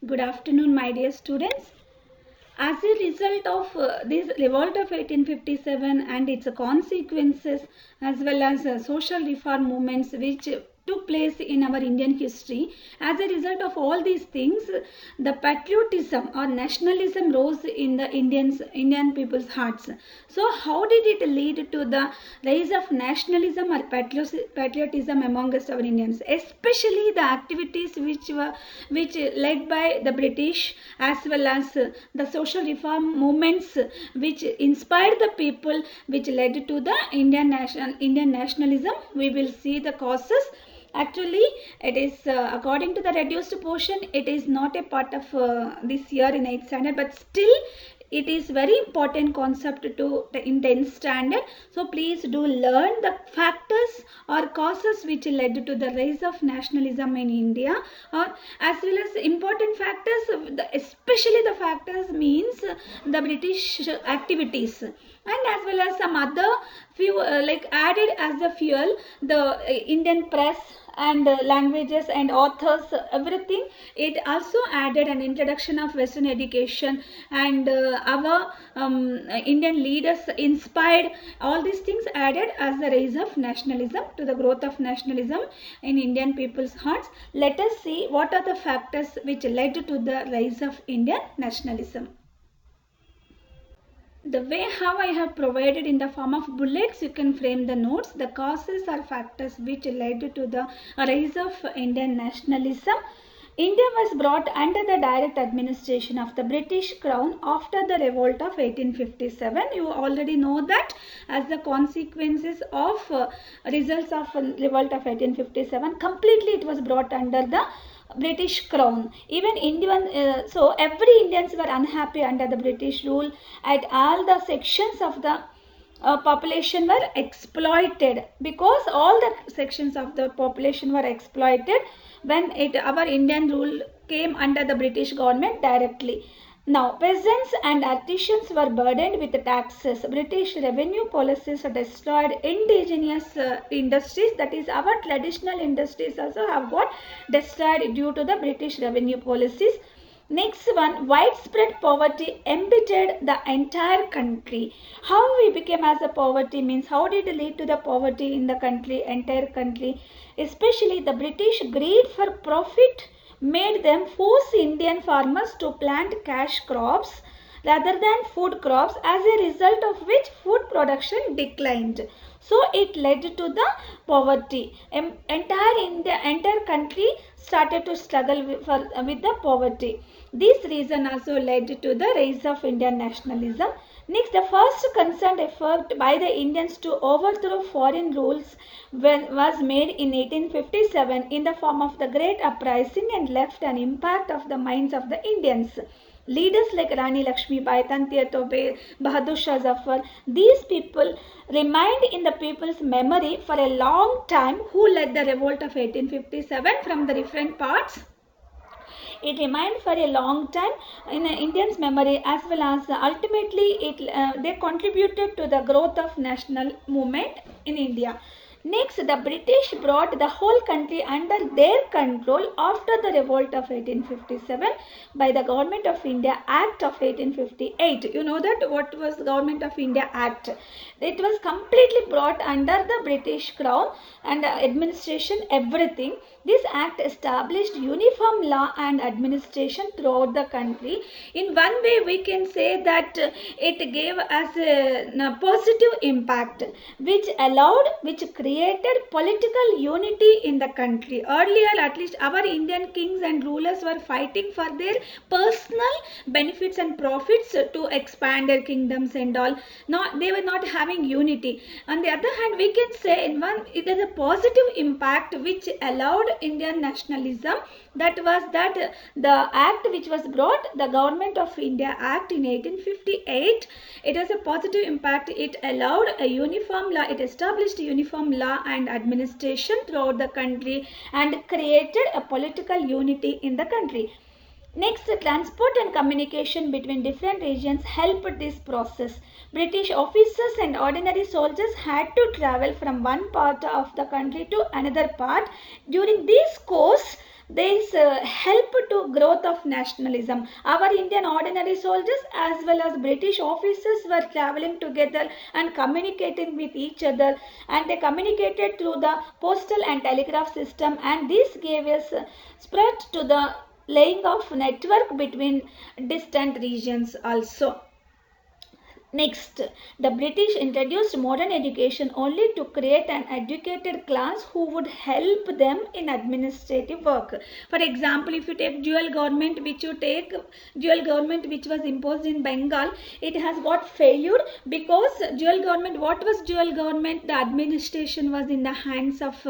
Good afternoon, my dear students. As a result of this revolt of 1857 and its consequences, as well as social reform movements which took place in our Indian history, as a result of all these things, the patriotism or nationalism rose in the Indian people's hearts. So, how did it lead to the rise of nationalism or patriotism amongst our Indians, especially the activities which led by the British, as well as the social reform movements which inspired the people, which led to the Indian nationalism? We will see the causes. Actually, it is according to the reduced portion, it is not a part of this year in 8th standard, but still it is very important concept to in 10th standard. So please do learn the factors or causes which led to the rise of nationalism in India, or as well as important factors, especially the factors means the British activities, and as well as some other few like added as the fuel, the Indian press and languages and authors, everything. It also added an introduction of Western education, and our Indian leaders inspired. All these things added as the rise of nationalism, to the growth of nationalism in Indian people's hearts. Let us see what are the factors which led to the rise of Indian nationalism. The way how I have provided in the form of bullets, you can frame the notes. The causes or factors which led to the rise of Indian nationalism. India was brought under the direct administration of the British Crown after the revolt of 1857. You already know that as the consequences of results of revolt of 1857, completely it was brought under the British Crown. Even Indian, so every Indians were unhappy under the British rule, and all the sections of the population were exploited, because all the sections of the population were exploited when our Indian rule came under the British government directly. Now, peasants and artisans were burdened with taxes. British revenue policies destroyed indigenous industries, that is our traditional industries also have got destroyed due to the British revenue policies. Next one, widespread poverty embittered the entire country. How we became as a poverty means, how did it lead to the poverty in the country, entire country? Especially the British greed for profit made them force Indian farmers to plant cash crops rather than food crops, as a result of which food production declined. So it led to the poverty. Entire country started to struggle with the poverty. This reason also led to the rise of Indian nationalism. Next, the first concerned effort by the Indians to overthrow foreign rules was made in 1857 in the form of the Great Uprising, and left an impact of the minds of the Indians. Leaders like Rani Lakshmibai, Tantiya Tope, Bahadur Shah Zafar, these people remained in the people's memory for a long time, who led the revolt of 1857 from the different parts. It remained for a long time in Indians' memory, as well as ultimately they contributed to the growth of national movement in India. Next, the British brought the whole country under their control after the revolt of 1857 by the Government of India Act of 1858. You know that what was the Government of India Act? It was completely brought under the British Crown and administration, everything. This act established uniform law and administration throughout the country. In one way, we can say that it gave us a positive impact, which created political unity in the country. Earlier, at least our Indian kings and rulers were fighting for their personal benefits and profits to expand their kingdoms and all. They were not having unity. On the other hand, we can say it is a positive impact which allowed Indian nationalism. That was that the act which was brought, the Government of India Act in 1858, it has a positive impact. It allowed a uniform law, it established a uniform law and administration throughout the country, and created a political unity in the country. Next, the transport and communication between different regions helped this process. British officers and ordinary soldiers had to travel from one part of the country to another part. During this course, this help to growth of nationalism. Our Indian ordinary soldiers as well as British officers were traveling together and communicating with each other, and they communicated through the postal and telegraph system, and this gave us spread to the laying of network between distant regions also. Next, the British introduced modern education only to create an educated class who would help them in administrative work. For example, if you take dual government, which was imposed in Bengal, it has got failed because dual government, what was dual government? The administration was in the hands of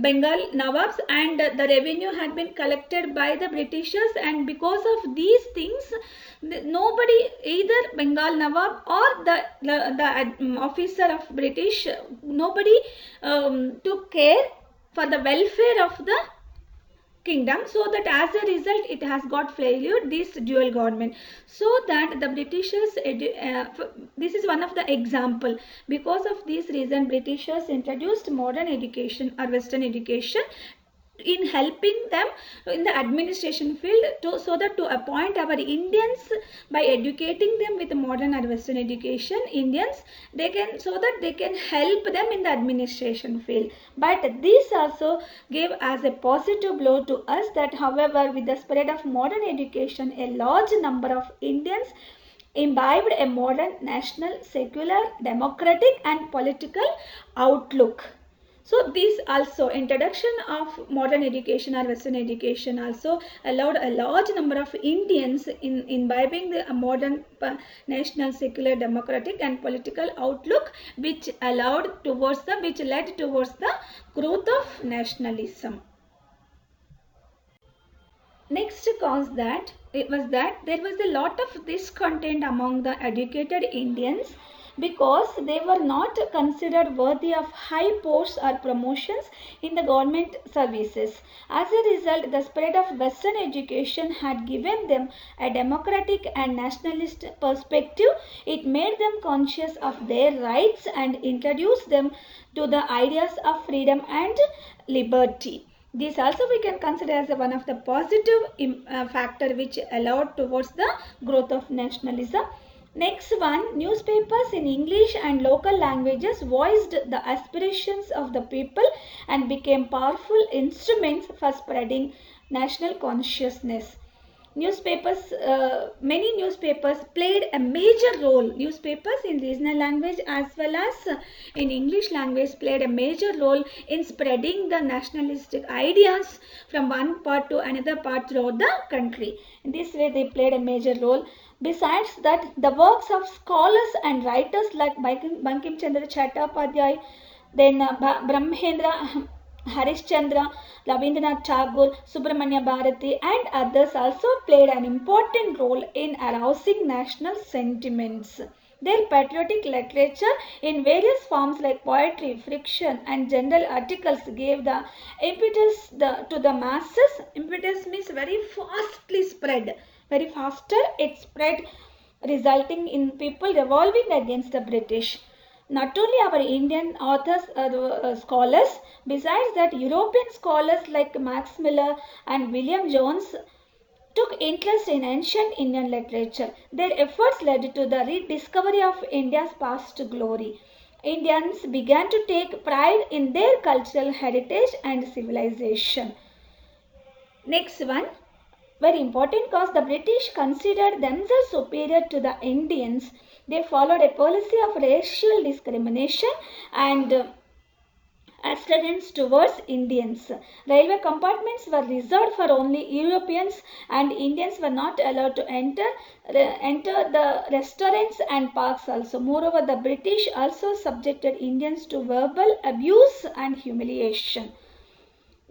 Bengal Nawabs, and the revenue had been collected by the Britishers, and because of these things, nobody, either Bengal Nawab or the officer of British, nobody took care for the welfare of the kingdom, so that as a result it has got failure, this dual government. So that the Britishers, this is one of the example. Because of this reason, Britishers introduced modern education or Western education in helping them in the administration field, so that to appoint our Indians, by educating them with modern or Western education, Indians, they can, so that they can help them in the administration field. But this also gave as a positive blow to us, that however, with the spread of modern education, a large number of Indians imbibed a modern national, secular, democratic and political outlook. So this also, introduction of modern education or Western education also allowed a large number of Indians in imbibing the modern national, secular, democratic and political outlook, which led towards the growth of nationalism. Next cause that there was a lot of discontent among the educated Indians, because they were not considered worthy of high posts or promotions in the government services. As a result, the spread of Western education had given them a democratic and nationalist perspective. It made them conscious of their rights and introduced them to the ideas of freedom and liberty. This also we can consider as one of the positive factor which allowed towards the growth of nationalism. Next one, newspapers in English and local languages voiced the aspirations of the people and became powerful instruments for spreading national consciousness. Newspapers, many newspapers played a major role. Newspapers in regional language as well as in English language played a major role in spreading the nationalistic ideas from one part to another part throughout the country. In this way, they played a major role. Besides that, the works of scholars and writers like Bankim Chandra Chattopadhyay, then Brahmendra Harishchandra, Rabindranath Tagore, Subramanya Bharati and others also played an important role in arousing national sentiments. Their patriotic literature in various forms like poetry, fiction and general articles gave the impetus to the masses. Impetus means very fastly spread. Very faster it spread, resulting in people revolting against the British. Not only our Indian authors, scholars, besides that European scholars like Max Miller and William Jones took interest in ancient Indian literature. Their efforts led to the rediscovery of India's past glory. Indians began to take pride in their cultural heritage and civilization. Next one, very important, cause the British considered themselves superior to the Indians. They followed a policy of racial discrimination and ascendance towards Indians. Railway compartments were reserved for only Europeans, and Indians were not allowed to enter the restaurants and parks also. Moreover, the British also subjected Indians to verbal abuse and humiliation.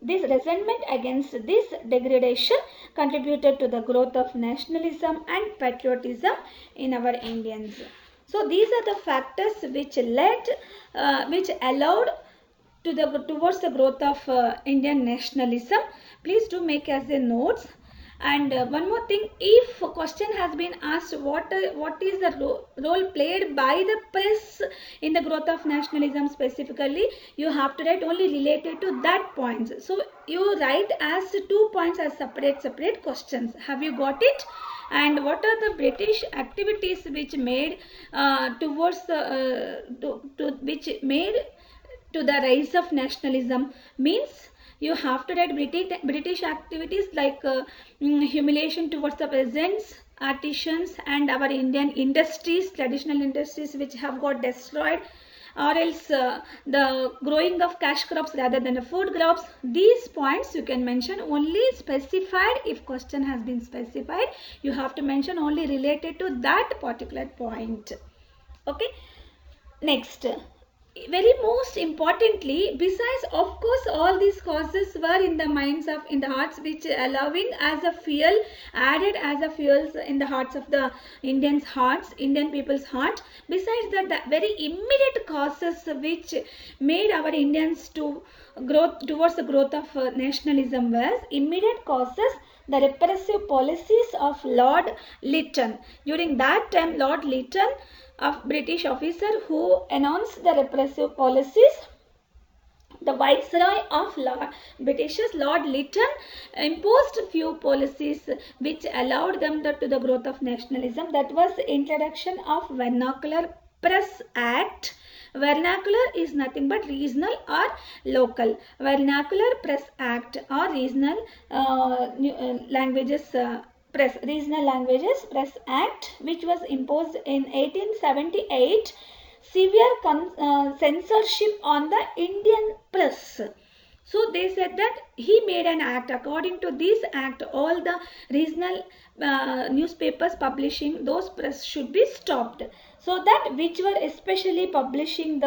This resentment against this degradation contributed to the growth of nationalism and patriotism in our Indians. So these are the factors which allowed towards the growth of Indian nationalism. Please do make as a notes. And one more thing, if a question has been asked, what is the role played by the press in the growth of nationalism specifically, you have to write only related to that points. So you write as 2 points as separate questions. Have you got it? And what are the British activities which made towards the which made to the rise of nationalism? Means you have to write British activities like humiliation towards the peasants, artisans, and our Indian industries, traditional industries which have got destroyed, or else the growing of cash crops rather than the food crops. These points you can mention only specified. If question has been specified, you have to mention only related to that particular point. Okay. Next, very most importantly, besides of course all these causes were in the minds of, in the hearts, which allowing as a fuel, added as a fuels in the hearts of the Indian people's heart. Besides that, the very immediate causes which made our Indians to growth towards the growth of nationalism was immediate causes, the repressive policies of Lord Lytton. During that time, Lord Lytton, of British officer who announced the repressive policies, the Viceroy of British's Lord Lytton imposed few policies which allowed them to the growth of nationalism. That was the introduction of Vernacular Press Act. Vernacular is nothing but regional or local. Vernacular Press Act or regional languages Regional Languages Press Act, which was imposed in 1878, severe censorship on the Indian press. So they said that he made an act. According to this act, all the regional newspapers publishing those press should be stopped. So that which were especially publishing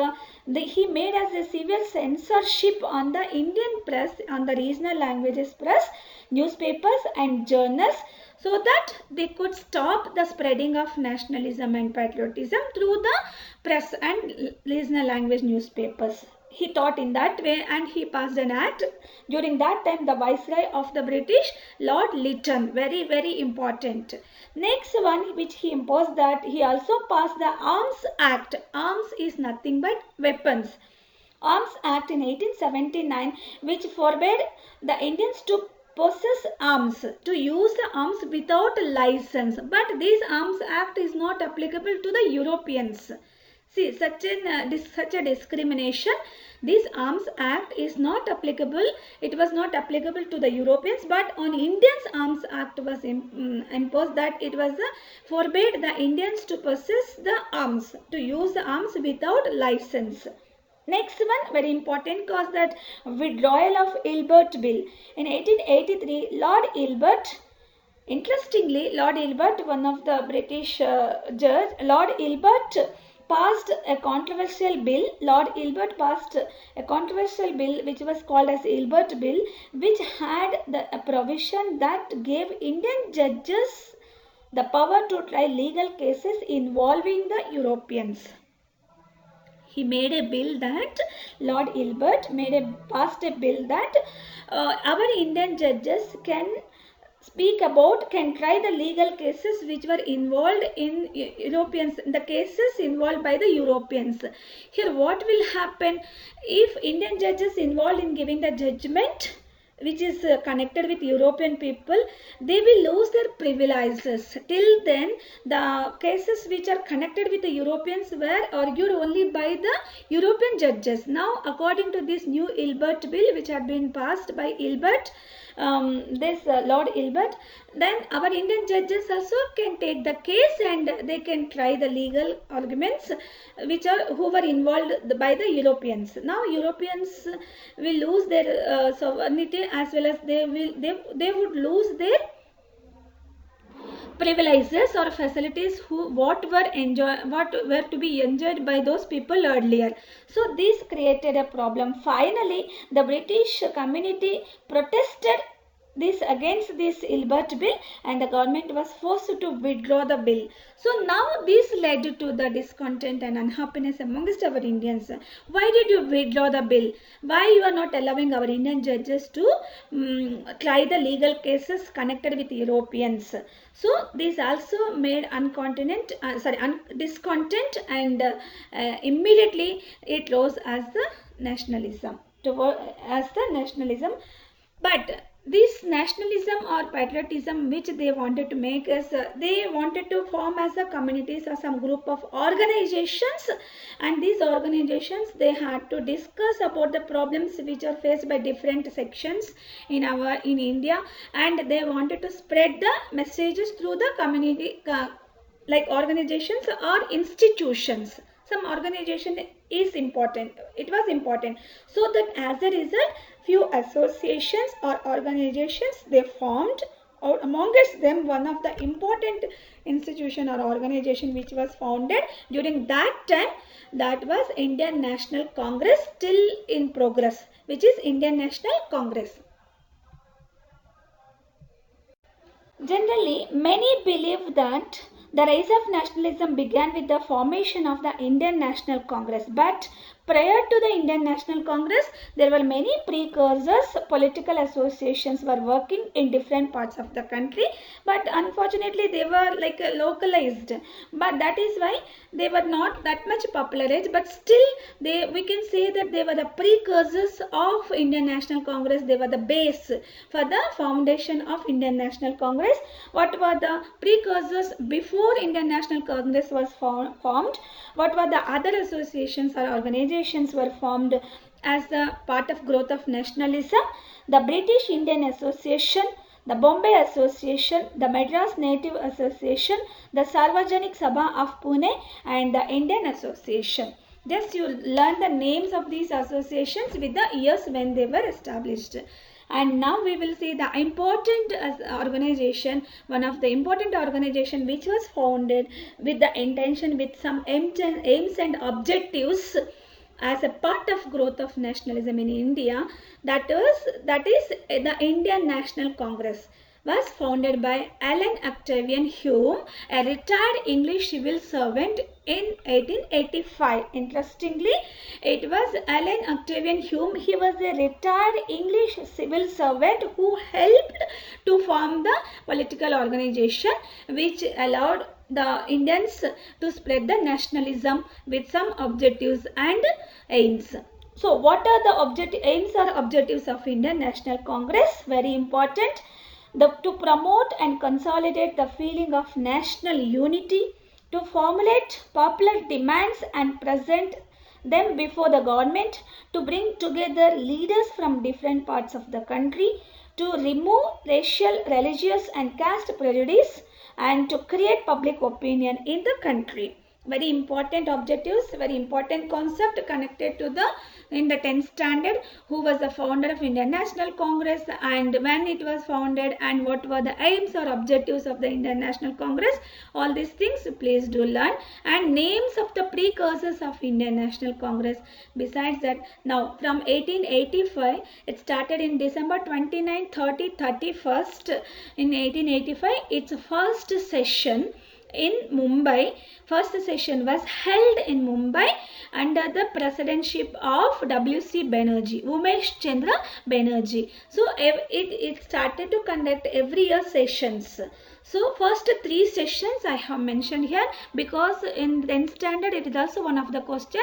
he made as a severe censorship on the Indian press, on the regional languages press, newspapers and journals, so that they could stop the spreading of nationalism and patriotism through the press and regional language newspapers. He thought in that way and he passed an act. During that time, the Viceroy of the British, Lord Lytton, very, very important. Next one which he imposed, that he also passed the Arms Act. Arms is nothing but weapons. Arms Act in 1879, which forbade the Indians to possess arms, to use the arms without license. But this Arms Act is not applicable to the Europeans. See, such a discrimination. This Arms Act is not applicable. It was not applicable to the Europeans, but on Indians Arms Act was imposed, that it was forbade the Indians to possess the arms, to use the arms without license. Next one, very important cause, that withdrawal of Ilbert Bill. In 1883, Lord Ilbert, interestingly, Lord Ilbert, one of the British judge, Lord Ilbert passed a controversial bill. Lord Ilbert passed a controversial bill which was called as Ilbert Bill, which had a provision that gave Indian judges the power to try legal cases involving the Europeans. He made a bill that Lord Ilbert passed a bill that our Indian judges can try the legal cases which were involved in Europeans, the cases involved by the Europeans. Here what will happen if Indian judges involved in giving the judgment which is connected with European people, they will lose their privileges. Till then, the cases which are connected with the Europeans were argued only by the European judges. Now, according to this new Ilbert Bill, which had been passed by Ilbert, Lord Ilbert, then our Indian judges also can take the case and they can try the legal arguments who were involved by the Europeans. Now Europeans will lose their sovereignty, as well as they would lose their privileges or facilities what were to be enjoyed by those people earlier. So this created a problem. Finally, the British community protested this against this Ilbert bill, and the government was forced to withdraw the bill. So now this led to the discontent and unhappiness amongst our Indians. Why did you withdraw the bill? Why you are not allowing our Indian judges to try the legal cases connected with Europeans? So this also made discontent, and immediately it rose as the nationalism. But this nationalism or patriotism which they wanted to make is, they wanted to form as a communities or some group of organizations, and these organizations, they had to discuss about the problems which are faced by different sections in India, and they wanted to spread the messages through the community, like organizations or institutions. Some organization is important, it was important, so that as a result few associations or organizations they formed, or amongst them one of the important institution or organization which was founded during that time, that was Indian National Congress, still in progress, which is Indian National Congress. Generally, many believe that the rise of nationalism began with the formation of the Indian National Congress. But prior to the Indian National Congress, there were many precursors. Political associations were working in different parts of the country, but unfortunately they were like localized. But that is why they were not that much popularized. But still, we can say that they were the precursors of Indian National Congress. They were the base for the foundation of Indian National Congress. What were the precursors before Indian National Congress was formed? What were the other associations or organizations were formed as the part of growth of nationalism? The British Indian Association, the Bombay Association, the Madras Native Association, the Sarvajanik Sabha of Pune, and the Indian Association. Just you learn the names of these associations with the years when they were established. And now we will see the important organization, one of the important organization which was founded with the intention, with some aims and objectives as a part of growth of nationalism in India. That is the Indian National Congress, was founded by Alan Octavian Hume, a retired English civil servant, in 1885. Interestingly, it was Alan Octavian Hume. He was a retired English civil servant who helped to form the political organization which allowed the Indians to spread the nationalism with some objectives and aims. So what are the aims or objectives of Indian National Congress? Very important. To promote and consolidate the feeling of national unity, to formulate popular demands and present them before the government, to bring together leaders from different parts of the country, to remove racial, religious and caste prejudice, and to create public opinion in the country. Very important objectives, very important concept connected to the in the 10th standard, who was the founder of Indian National Congress and when it was founded and what were the aims or objectives of the Indian National Congress. All these things please do learn, and names of the precursors of Indian National Congress. Besides that, now from 1885, it started in December 29, 30, 31st in 1885, its first session in Mumbai. First session was held in Mumbai under the presidency of W.C. Banerjee, Umesh Chandra Banerjee. So it started to conduct every year sessions. So first 3 sessions I have mentioned here because in 10th standard it is also one of the question.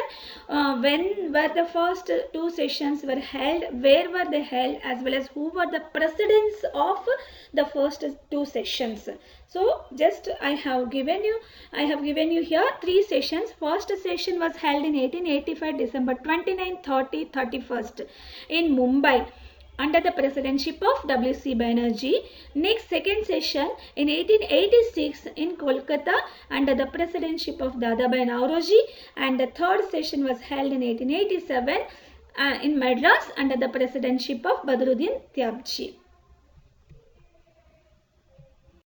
When were the first 2 sessions were held, where were they held, as well as who were the presidents of the first 2 sessions. So just I have given you here 3 sessions. First session was held in 1885 December 29, 30, 31st in Mumbai under the presidency of W.C. Banerjee. Next, second session in 1886 in Kolkata under the presidency of Dadabhai Naoroji, and the third session was held in 1887 in Madras under the presidency of Badruddin Tyabji.